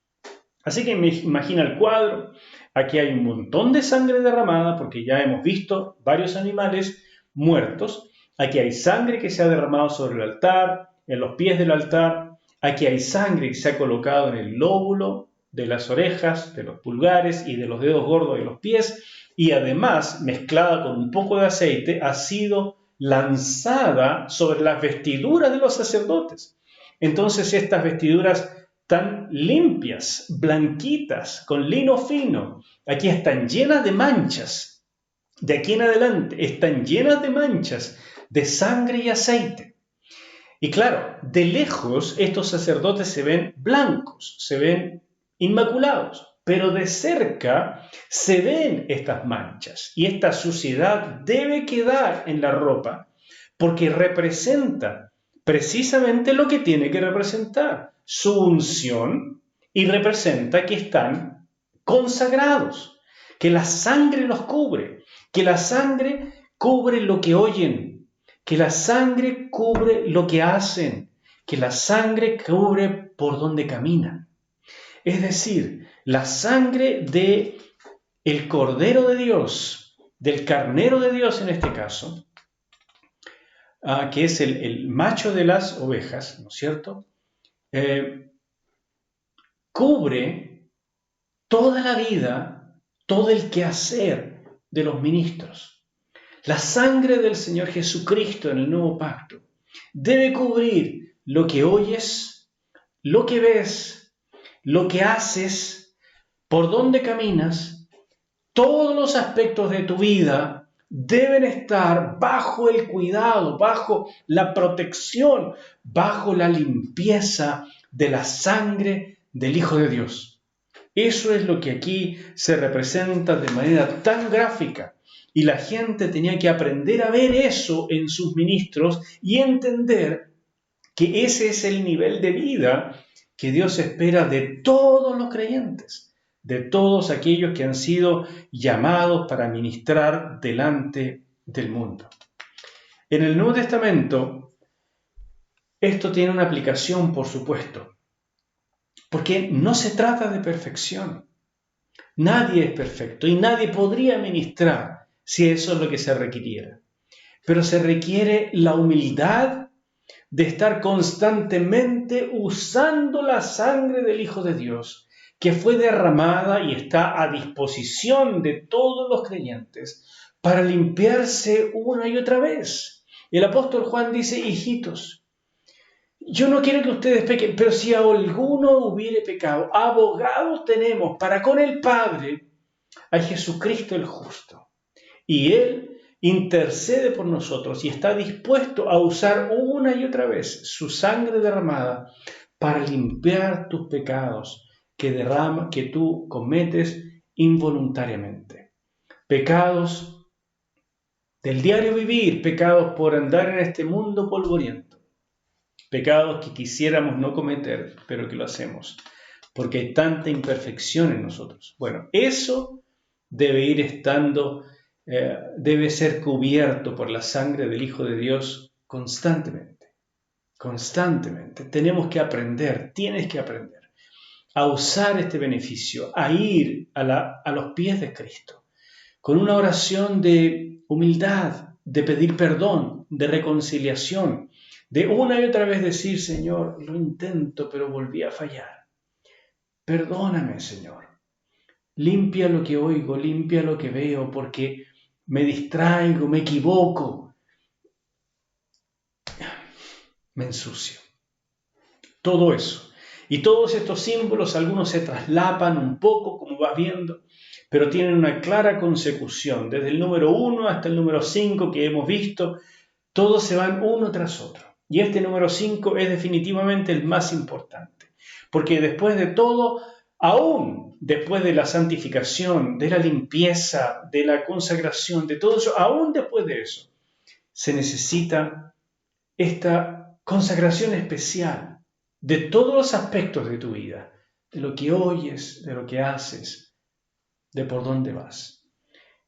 Así que me imagina el cuadro. Aquí hay un montón de sangre derramada porque ya hemos visto varios animales muertos. Aquí hay sangre que se ha derramado sobre el altar, en los pies del altar. Aquí hay sangre que se ha colocado en el lóbulo de las orejas, de los pulgares y de los dedos gordos de los pies. Y además, mezclada con un poco de aceite, ha sido lanzada sobre las vestiduras de los sacerdotes. Entonces estas vestiduras tan limpias, blanquitas, con lino fino, aquí están llenas de manchas. De aquí en adelante están llenas de manchas de sangre y aceite. Y claro, de lejos estos sacerdotes se ven blancos, se ven inmaculados, pero de cerca se ven estas manchas y esta suciedad debe quedar en la ropa porque representa precisamente lo que tiene que representar, su unción, y representa que están consagrados, que la sangre los cubre, que la sangre cubre lo que oyen, que la sangre cubre lo que hacen, que la sangre cubre por donde caminan. Es decir, la sangre de el Cordero de Dios, del Carnero de Dios en este caso, que es el macho de las ovejas, ¿no es cierto? Cubre toda la vida, todo el quehacer de los ministros. La sangre del Señor Jesucristo en el nuevo pacto debe cubrir lo que oyes, lo que ves, lo que haces, por donde caminas. Todos los aspectos de tu vida deben estar bajo el cuidado, bajo la protección, bajo la limpieza de la sangre del Hijo de Dios. Eso es lo que aquí se representa de manera tan gráfica. Y la gente tenía que aprender a ver eso en sus ministros y entender que ese es el nivel de vida que Dios espera de todos los creyentes, de todos aquellos que han sido llamados para ministrar delante del mundo. En el Nuevo Testamento, esto tiene una aplicación, por supuesto, porque no se trata de perfección. Nadie es perfecto y nadie podría ministrar si eso es lo que se requiriera. Pero se requiere la humildad de estar constantemente usando la sangre del Hijo de Dios, que fue derramada y está a disposición de todos los creyentes para limpiarse una y otra vez. El apóstol Juan dice: hijitos, yo no quiero que ustedes pequen, pero si alguno hubiere pecado, abogados tenemos para con el Padre, a Jesucristo el justo. Y Él intercede por nosotros y está dispuesto a usar una y otra vez su sangre derramada para limpiar tus pecados que tú cometes involuntariamente. Pecados del diario vivir, pecados por andar en este mundo polvoriento, pecados que quisiéramos no cometer, pero que lo hacemos, porque hay tanta imperfección en nosotros. Bueno, eso debe ir estando, debe ser cubierto por la sangre del Hijo de Dios constantemente, constantemente. Tenemos que aprender, tienes que aprender a usar este beneficio, a ir a los pies de Cristo, con una oración de humildad, de pedir perdón, de reconciliación, de una y otra vez decir, Señor, lo intento, pero volví a fallar. Perdóname, Señor. Limpia lo que oigo, limpia lo que veo, porque me distraigo, me equivoco, me ensucio. Todo eso. Y todos estos símbolos, algunos se traslapan un poco, como vas viendo, pero tienen una clara consecución. Desde el número 1 hasta el número 5 que hemos visto, todos se van uno tras otro. Y este número 5 es definitivamente el más importante, porque después de todo, aún después de la santificación, de la limpieza, de la consagración, de todo eso, aún después de eso, se necesita esta consagración especial de todos los aspectos de tu vida, de lo que oyes, de lo que haces, de por dónde vas.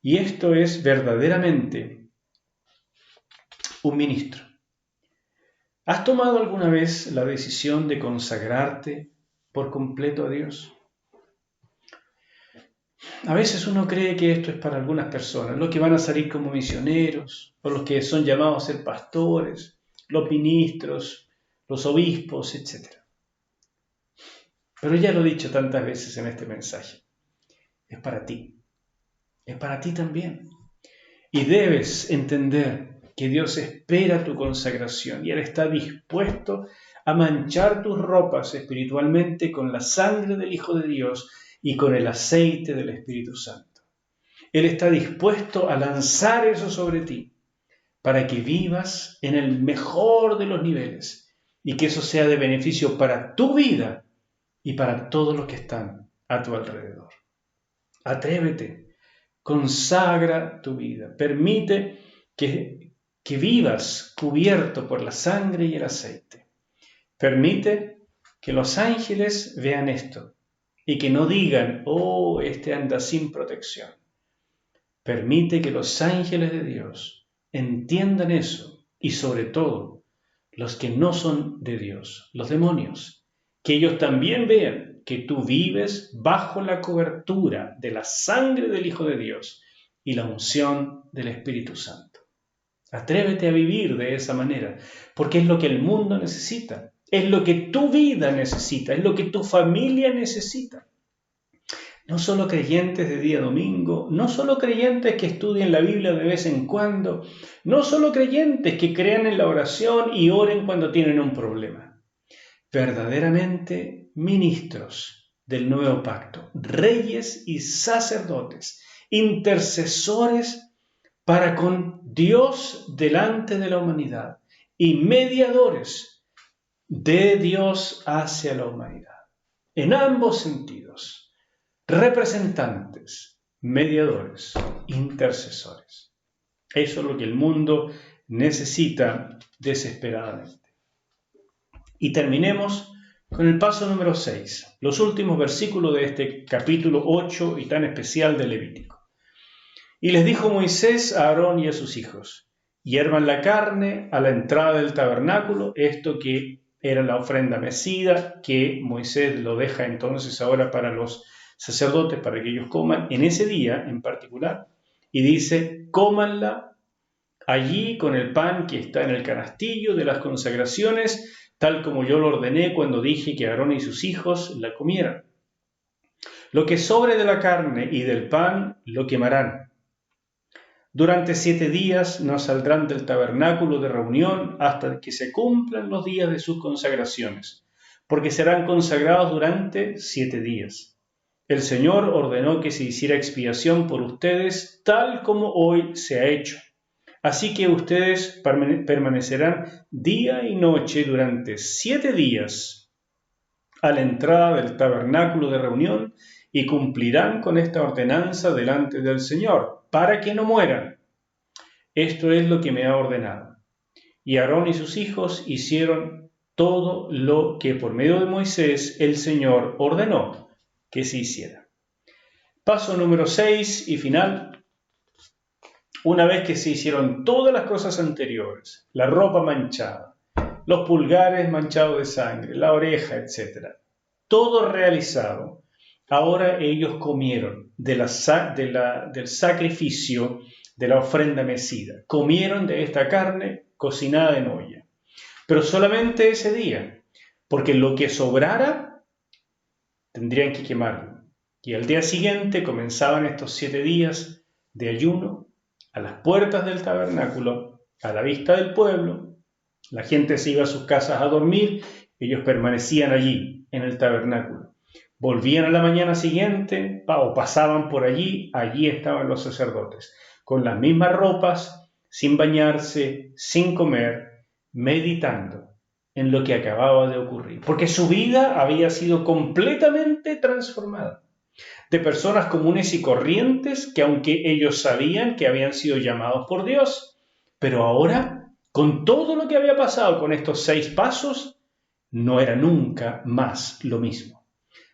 Y esto es verdaderamente un ministro. ¿Has tomado alguna vez la decisión de consagrarte por completo a Dios? A veces uno cree que esto es para algunas personas, los que van a salir como misioneros, o los que son llamados a ser pastores, los ministros, los obispos, etc. Pero ya lo he dicho tantas veces en este mensaje, es para ti también. Y debes entender que Dios espera tu consagración y Él está dispuesto a manchar tus ropas espiritualmente con la sangre del Hijo de Dios y con el aceite del Espíritu Santo. Él está dispuesto a lanzar eso sobre ti para que vivas en el mejor de los niveles y que eso sea de beneficio para tu vida y para todos los que están a tu alrededor. Atrévete, consagra tu vida, permite que vivas cubierto por la sangre y el aceite. Permite que los ángeles vean esto y que no digan, oh, este anda sin protección. Permite que los ángeles de Dios entiendan eso y sobre todo los que no son de Dios, los demonios, que ellos también vean que tú vives bajo la cobertura de la sangre del Hijo de Dios y la unción del Espíritu Santo. Atrévete a vivir de esa manera, porque es lo que el mundo necesita, es lo que tu vida necesita, es lo que tu familia necesita. No solo creyentes de día domingo, no solo creyentes que estudien la Biblia de vez en cuando, no solo creyentes que crean en la oración y oren cuando tienen un problema. Verdaderamente ministros del nuevo pacto, reyes y sacerdotes, intercesores para con Dios delante de la humanidad y mediadores de Dios hacia la humanidad. En ambos sentidos, representantes, mediadores, intercesores. Eso es lo que el mundo necesita desesperadamente. Y terminemos con el paso número 6, los últimos versículos de este capítulo 8 y tan especial de Levítico. Y les dijo Moisés a Aarón y a sus hijos, hiervan la carne a la entrada del tabernáculo, esto que era la ofrenda mecida, que Moisés lo deja entonces ahora para los sacerdotes, para que ellos coman en ese día en particular, y dice, cómanla allí con el pan que está en el canastillo de las consagraciones, tal como yo lo ordené cuando dije que Aarón y sus hijos la comieran. Lo que sobre de la carne y del pan lo quemarán. Durante 7 días no saldrán del tabernáculo de reunión hasta que se cumplan los días de sus consagraciones, porque serán consagrados durante 7 días. El Señor ordenó que se hiciera expiación por ustedes, tal como hoy se ha hecho. Así que ustedes permanecerán día y noche durante 7 días a la entrada del tabernáculo de reunión y cumplirán con esta ordenanza delante del Señor, para que no mueran. Esto es lo que me ha ordenado. Y Aarón y sus hijos hicieron todo lo que por medio de Moisés el Señor ordenó que se hiciera. Paso número 6 y final. Una vez que se hicieron todas las cosas anteriores, la ropa manchada, los pulgares manchados de sangre, la oreja, etc., todo realizado, ahora ellos comieron del sacrificio de la ofrenda mecida. Comieron de esta carne cocinada en olla. Pero solamente ese día, porque lo que sobrara tendrían que quemarlo. Y al día siguiente comenzaban estos 7 días de ayuno a las puertas del tabernáculo, a la vista del pueblo. La gente se iba a sus casas a dormir, ellos permanecían allí, en el tabernáculo. Volvían a la mañana siguiente o pasaban por allí estaban los sacerdotes, con las mismas ropas, sin bañarse, sin comer, meditando en lo que acababa de ocurrir, porque su vida había sido completamente transformada. De personas comunes y corrientes que aunque ellos sabían que habían sido llamados por Dios, pero ahora, con todo lo que había pasado con estos 6 pasos, no era nunca más lo mismo.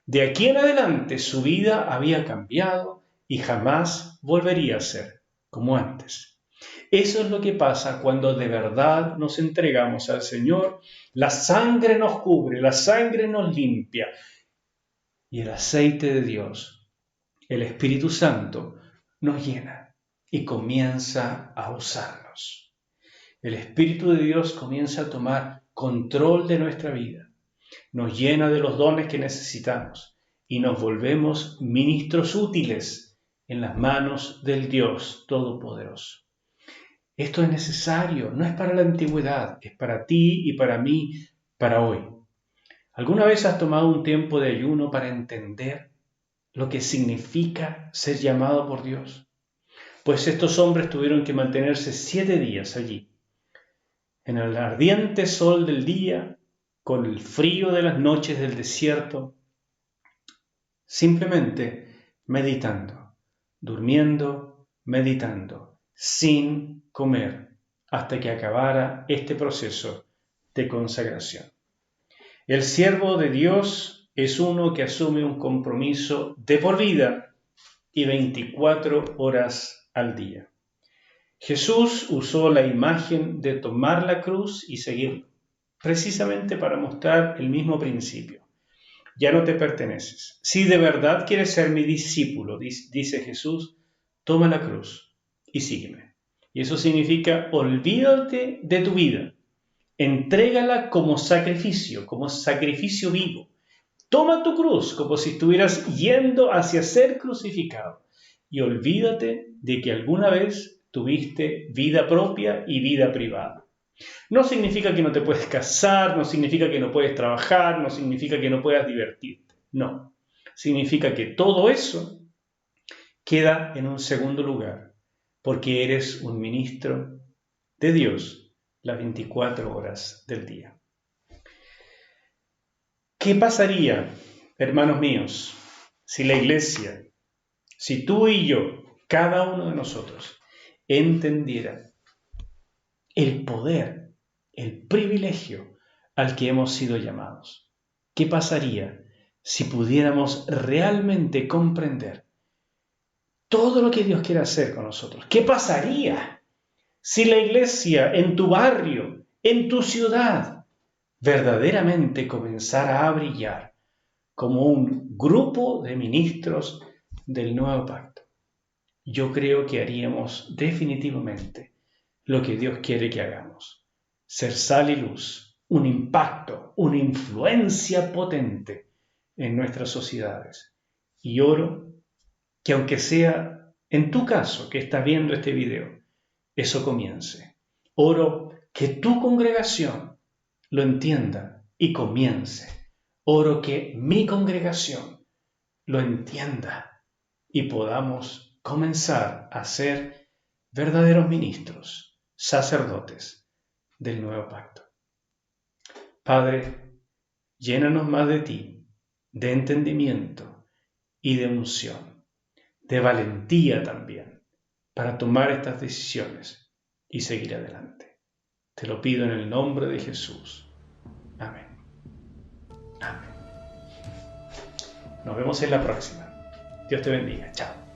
De aquí en adelante su vida había cambiado y jamás volvería a ser como antes. Eso es lo que pasa cuando de verdad nos entregamos al Señor. La sangre nos cubre, la sangre nos limpia y el aceite de Dios, el Espíritu Santo, nos llena y comienza a usarnos. El Espíritu de Dios comienza a tomar control de nuestra vida, nos llena de los dones que necesitamos y nos volvemos ministros útiles en las manos del Dios Todopoderoso. Esto es necesario, no es para la antigüedad, es para ti y para mí, para hoy. ¿Alguna vez has tomado un tiempo de ayuno para entender lo que significa ser llamado por Dios? Pues estos hombres tuvieron que mantenerse 7 días allí, en el ardiente sol del día, con el frío de las noches del desierto, simplemente meditando, durmiendo, meditando, sin comer, hasta que acabara este proceso de consagración. El siervo de Dios es uno que asume un compromiso de por vida y 24 horas al día. Jesús usó la imagen de tomar la cruz y seguirlo, precisamente para mostrar el mismo principio. Ya no te perteneces. Si de verdad quieres ser mi discípulo, dice Jesús, toma la cruz y sígueme. Y eso significa olvídate de tu vida, entrégala como sacrificio vivo. Toma tu cruz como si estuvieras yendo hacia ser crucificado y olvídate de que alguna vez tuviste vida propia y vida privada. No significa que no te puedes casar, no significa que no puedes trabajar, no significa que no puedas divertirte. No, significa que todo eso queda en un segundo lugar, porque eres un ministro de Dios las 24 horas del día. ¿Qué pasaría, hermanos míos, si la iglesia, si tú y yo, cada uno de nosotros, entendiera el poder, el privilegio al que hemos sido llamados? ¿Qué pasaría si pudiéramos realmente comprender todo lo que Dios quiere hacer con nosotros? ¿Qué pasaría si la iglesia en tu barrio, en tu ciudad, verdaderamente comenzara a brillar como un grupo de ministros del nuevo pacto? Yo creo que haríamos definitivamente lo que Dios quiere que hagamos. Ser sal y luz, un impacto, una influencia potente en nuestras sociedades. Y oro que aunque sea en tu caso que estás viendo este video, eso comience. Oro que tu congregación lo entienda y comience. Oro que mi congregación lo entienda y podamos comenzar a ser verdaderos ministros sacerdotes del nuevo pacto. Padre, llénanos más de ti, de entendimiento y de unción, de valentía también, para tomar estas decisiones y seguir adelante. Te lo pido en el nombre de Jesús. Amén. Amén. Nos vemos en la próxima. Dios te bendiga. Chao.